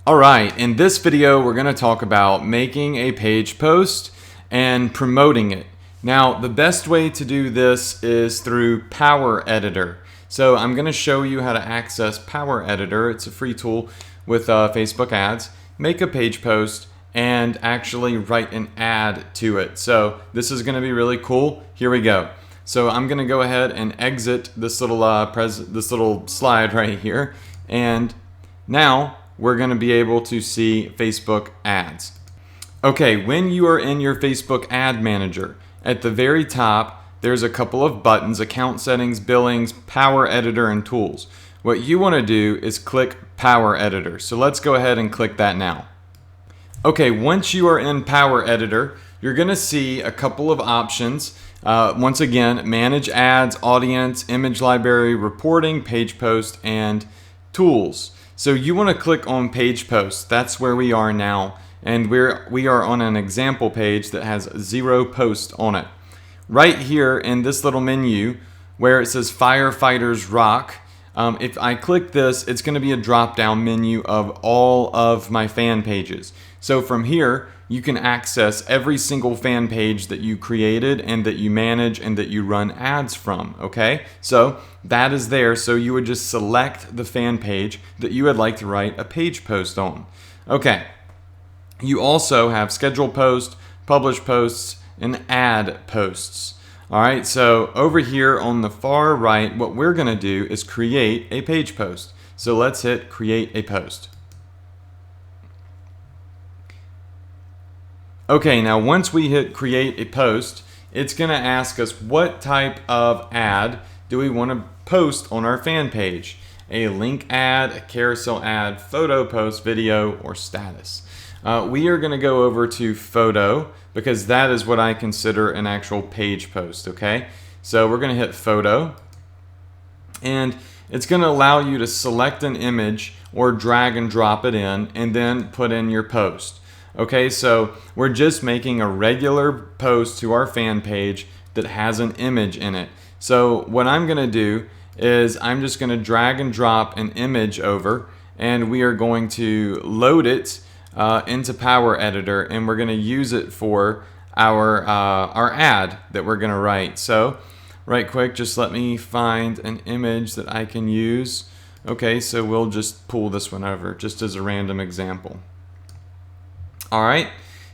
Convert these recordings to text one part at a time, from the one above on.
Alright, in this video we're going to talk about making a page post and promoting it. Now the best way to do this is through Power Editor. So I'm going to show you how to access Power Editor. It's a free tool with Facebook ads. Make a page post and actually write an ad to it. So this is going to be really cool. Here we go. So I'm going to go ahead and exit this little slide right here, and now we're going to be able to see Facebook ads. Okay, when you are in your Facebook ad manager, at the very top there's a couple of buttons: account settings, billings, Power Editor, and tools. What you want to do is click Power Editor. So let's go ahead and click that now. Okay, once you are in Power Editor, you're going to see a couple of options. Once again, manage ads, audience, image library, reporting, page post, and tools. So you want to click on page post. That's where we are now, and we are on an example page that has 0 posts on it. Right here in this little menu where it says Firefighters Rock, if I click this, it's going to be a drop down menu of all of my fan pages. So from here you can access every single fan page that you created and that you manage and that you run ads from. Okay, so that is there. So you would just select the fan page that you would like to write a page post on. Okay, you also have schedule post, publish posts, and add posts. Alright, so over here on the far right, what we're going to do is create a page post. So let's hit create a post. Okay, now once we hit create a post, it's going to ask us what type of ad do we want to post on our fan page. A link ad, a carousel ad, photo post, video, or status. We are going to go over to photo because that is what I consider an actual page post, okay? So we're going to hit photo, and it's going to allow you to select an image or drag and drop it in and then put in your post. Okay, so we're just making a regular post to our fan page that has an image in it. So what I'm going to do is I'm just going to drag and drop an image over, and we are going to load it into Power Editor, and we're going to use it for our ad that we're going to write. So right quick, just let me find an image that I can use. Okay, so we'll just pull this one over just as a random example. Alright,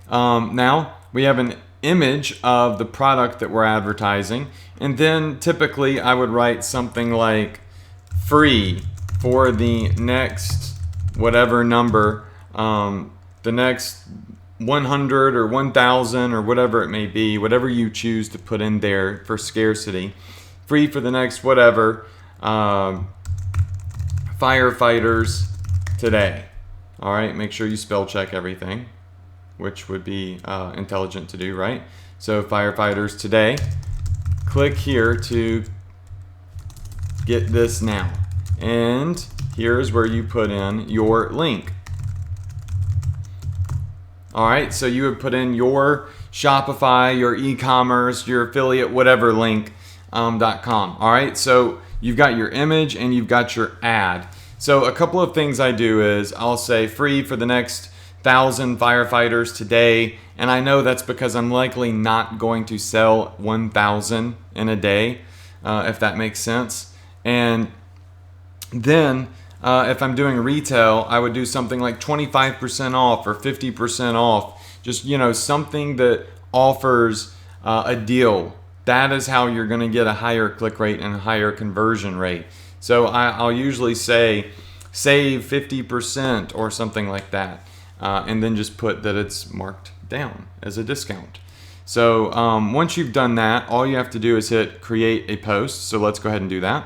now we have an image of the product that we're advertising, and then typically I would write something like free for the next whatever number, the next 100 or 1,000 or whatever it may be, whatever you choose to put in there for scarcity. Free for the next whatever, firefighters today. Alright, make sure you spell check everything, which would be intelligent to do, right? So firefighters today, click here to get this now. And here's where you put in your link. Alright, so you would put in your Shopify, your e-commerce, your affiliate, whatever link, .com. Alright, so you've got your image and you've got your ad. So a couple of things I do is I'll say free for the next 1,000 firefighters today, and I know that's because I'm likely not going to sell 1,000 in a day, if that makes sense. And then if I'm doing retail, I would do something like 25% off or 50% off, just something that offers a deal. That is how you're going to get a higher click rate and a higher conversion rate. So I'll usually say save 50% or something like that. And then just put that it's marked down as a discount. So once you've done that, all you have to do is hit create a post. So let's go ahead and do that.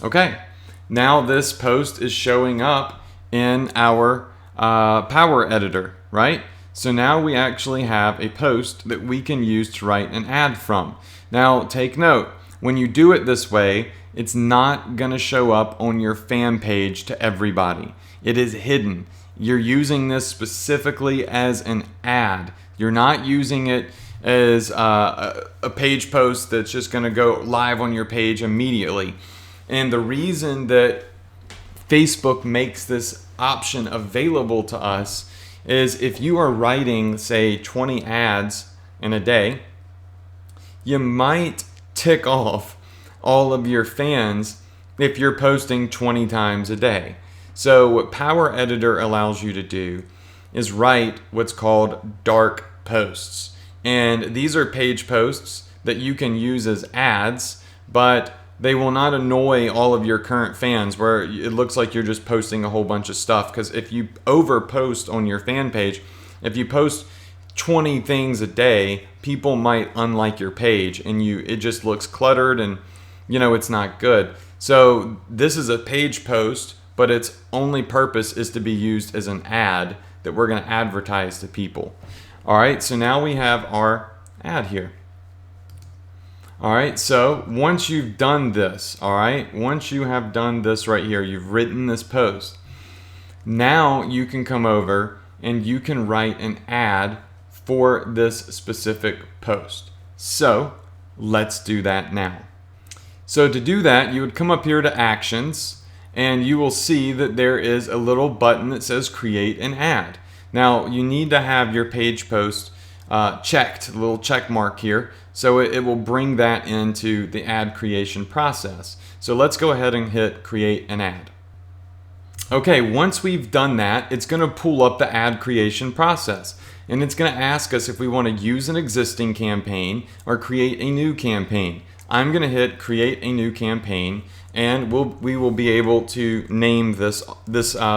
Okay, now this post is showing up in our Power Editor, right? So now we actually have a post that we can use to write an ad from. Now take note, when you do it this way, it's not going to show up on your fan page to everybody. It is hidden. You're using this specifically as an ad. You're not using it as a page post that's just going to go live on your page immediately. And the reason that Facebook makes this option available to us is if you are writing, say, 20 ads in a day, you might tick off all of your fans if you're posting 20 times a day. So what Power Editor allows you to do is write what's called dark posts. And these are page posts that you can use as ads, but they will not annoy all of your current fans where it looks like you're just posting a whole bunch of stuff. Because if you over post on your fan page, if you post 20 things a day, people might unlike your page and it just looks cluttered and it's not good. So this is a page post, but its only purpose is to be used as an ad that we're going to advertise to people. All right, so now we have our ad here. All right, so once you've done this, once you have done this right here, you've written this post, now you can come over and you can write an ad for this specific post. So let's do that now. So to do that, you would come up here to Actions, and you will see that there is a little button that says Create an Ad. Now you need to have your page post checked, a little check mark here, so it will bring that into the ad creation process. So let's go ahead and hit Create an Ad. Okay, once we've done that, it's going to pull up the ad creation process, and it's going to ask us if we want to use an existing campaign or create a new campaign. I'm going to hit Create a New Campaign, and we will be able to name this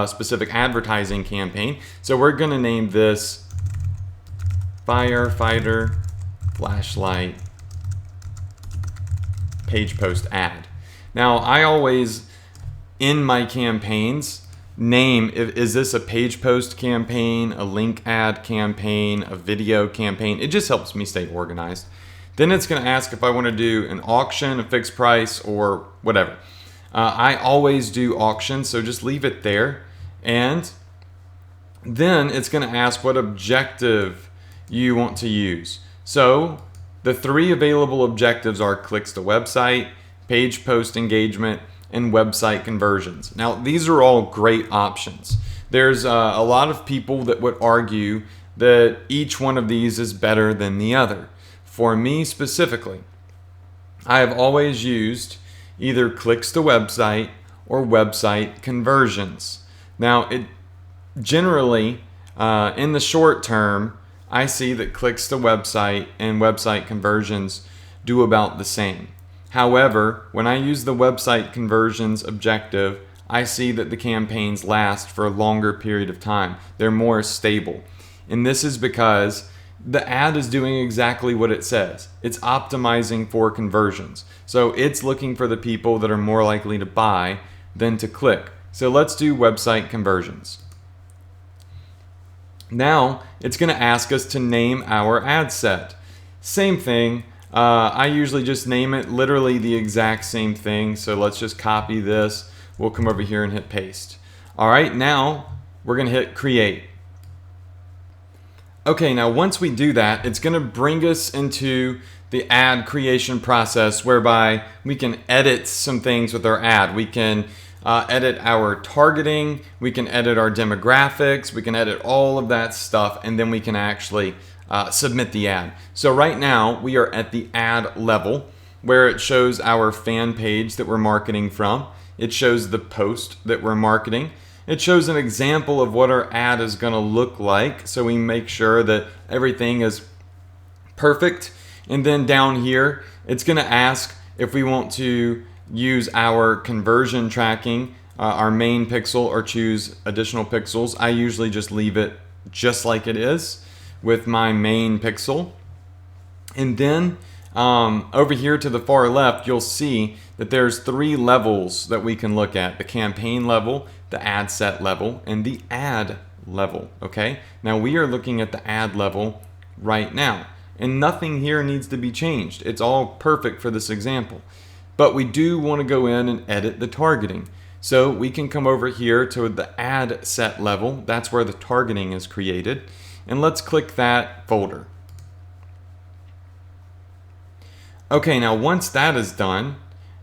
specific advertising campaign. So we're going to name this Firefighter Flashlight Page Post Ad. Now I always, in my campaigns, name, is this a page post campaign, a link ad campaign, a video campaign? It just helps me stay organized. Then it's going to ask if I want to do an auction, a fixed price, or whatever. I always do auction, so just leave it there. And then it's going to ask what objective you want to use. So the 3 available objectives are clicks to website, page post engagement, and website conversions. Now these are all great options. There's a lot of people that would argue that each one of these is better than the other. For me specifically, I have always used either clicks to website or website conversions. Now, it generally, in the short term, I see that clicks to website and website conversions do about the same. However, when I use the website conversions objective, I see that the campaigns last for a longer period of time. They're more stable. And this is because the ad is doing exactly what it says. It's optimizing for conversions. So it's looking for the people that are more likely to buy than to click. So let's do website conversions. Now it's going to ask us to name our ad set. Same thing. I usually just name it literally the exact same thing. So let's just copy this. We'll come over here and hit paste. All right, now we're going to hit create. Okay, now once we do that, it's going to bring us into the ad creation process whereby we can edit some things with our ad. We can edit our targeting, we can edit our demographics, we can edit all of that stuff, and then we can actually submit the ad. So right now we are at the ad level where it shows our fan page that we're marketing from. It shows the post that we're marketing. It shows an example of what our ad is going to look like, so we make sure that everything is perfect. And then down here, it's going to ask if we want to use our conversion tracking, our main pixel, or choose additional pixels. I usually just leave it just like it is with my main pixel. And then over here to the far left, you'll see that there's 3 levels that we can look at: the campaign level, the ad set level, and the ad level. Okay, now we are looking at the ad level right now, and nothing here needs to be changed. It's all perfect for this example, but we do want to go in and edit the targeting. So we can come over here to the ad set level. That's where the targeting is created, and let's click that folder. Okay, now once that is done,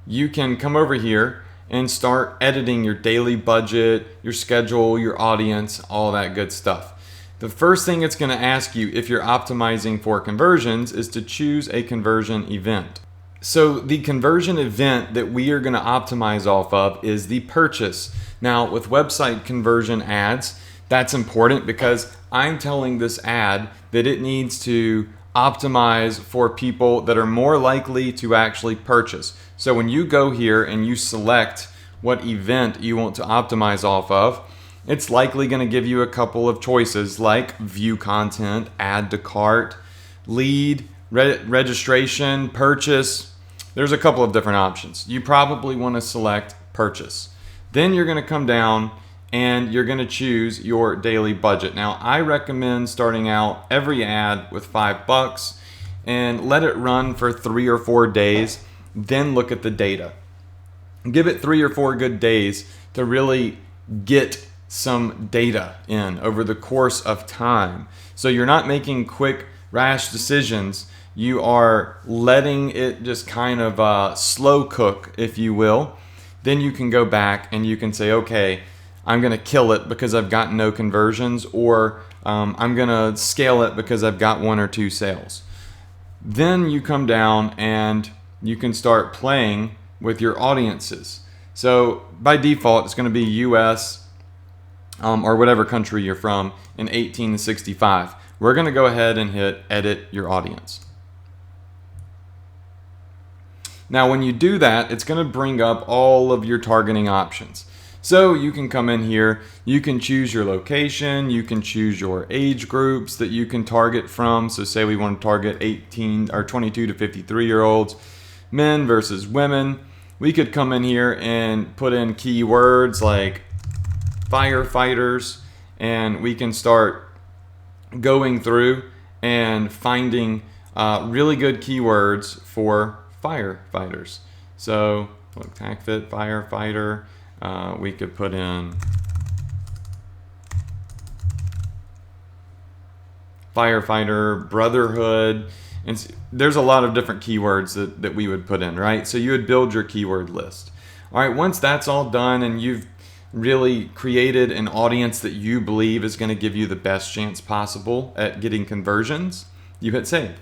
you can come over here and start editing your daily budget, your schedule, your audience, all that good stuff. The first thing it's going to ask you if you're optimizing for conversions is to choose a conversion event. So the conversion event that we are going to optimize off of is the purchase. Now with website conversion ads, that's important because I'm telling this ad that it needs to optimize for people that are more likely to actually purchase. So when you go here and you select what event you want to optimize off of, it's likely going to give you a couple of choices like view content, add to cart, lead, registration, purchase. There's a couple of different options. You probably want to select purchase. Then you're going to come down and you're going to choose your daily budget. Now, I recommend starting out every ad with $5 and let it run for 3 or 4 days, then look at the data. Give it 3 or 4 good days to really get some data in over the course of time. So you're not making quick, rash decisions. You are letting it just kind of slow cook, if you will. Then you can go back and you can say, okay, I'm going to kill it because I've got no conversions, or I'm going to scale it because I've got 1 or 2 sales. Then you come down and you can start playing with your audiences. So by default, it's going to be US or whatever country you're from in 18 to 65. We're going to go ahead and hit edit your audience. Now when you do that, it's going to bring up all of your targeting options. So you can come in here, you can choose your location, you can choose your age groups that you can target from. So say we want to target 18 or 22 to 53 year olds, men versus women. We could come in here and put in keywords like firefighters, and we can start going through and finding really good keywords for firefighters. So look, TACFIT, firefighter. We could put in firefighter, brotherhood, and there's a lot of different keywords that we would put in, right? So you would build your keyword list. All right, once that's all done and you've really created an audience that you believe is going to give you the best chance possible at getting conversions, you hit save.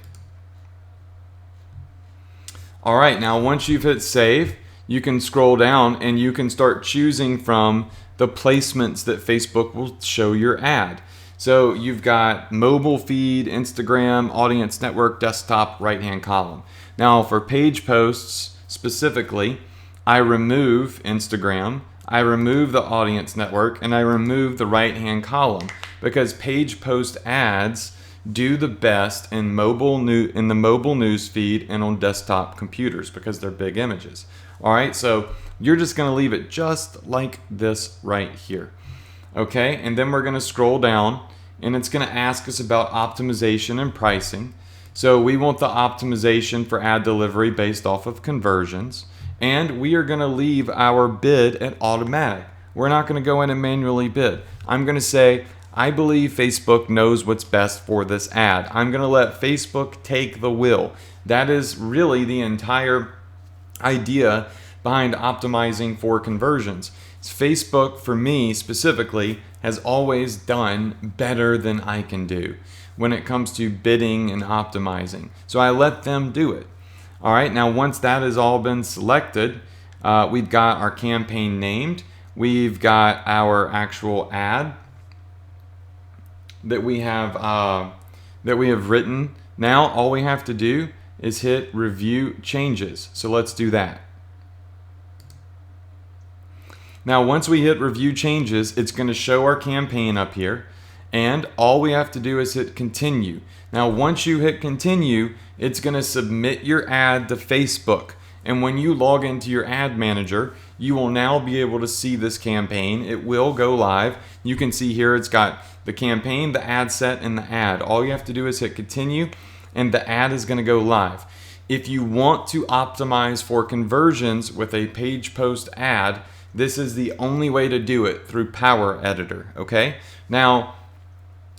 All right, now once you've hit save, you can scroll down and you can start choosing from the placements that Facebook will show your ad. So you've got mobile feed, Instagram, audience network, desktop, right-hand column. Now for page posts specifically, I remove Instagram, I remove the audience network, and I remove the right-hand column because page post ads do the best in the mobile news feed and on desktop computers because they're big images. All right, so you're just going to leave it just like this right here. Okay, and then we're going to scroll down and it's going to ask us about optimization and pricing. So we want the optimization for ad delivery based off of conversions, and we are going to leave our bid at automatic. We're not going to go in and manually bid. I'm going to say, I believe Facebook knows what's best for this ad. I'm going to let Facebook take the wheel. That is really the entire idea behind optimizing for conversions. Facebook, for me specifically, has always done better than I can do when it comes to bidding and optimizing. So I let them do it. All right, now once that has all been selected, we've got our campaign named. We've got our actual ad that we have written. Now all we have to do is hit review changes. So let's do that. Now once we hit review changes, it's going to show our campaign up here, and all we have to do is hit continue. Now once you hit continue, it's going to submit your ad to Facebook, and when you log into your ad manager, you will now be able to see this campaign. It will go live. You can see here it's got the campaign, the ad set, and the ad. All you have to do is hit continue and the ad is going to go live. If you want to optimize for conversions with a page post ad, this is the only way to do it, through Power Editor, okay? Now,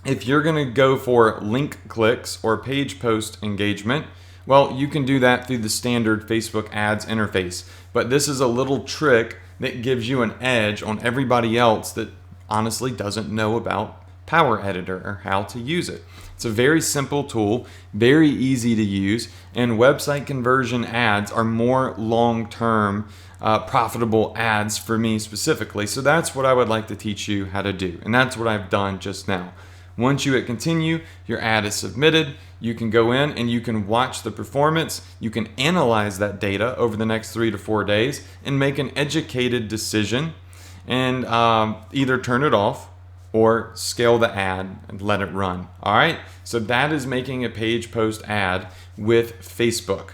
if you're going to go for link clicks or page post engagement, well, you can do that through the standard Facebook ads interface. But this is a little trick that gives you an edge on everybody else that honestly doesn't know about Power Editor or how to use it. It's a very simple tool, very easy to use, and website conversion ads are more long-term profitable ads for me specifically. So that's what I would like to teach you how to do, and that's what I've done just now. Once you hit continue, your ad is submitted. You can go in and you can watch the performance. You can analyze that data over the next 3 to 4 days and make an educated decision and either turn it off or scale the ad and let it run. All right, so that is making a page post ad with Facebook.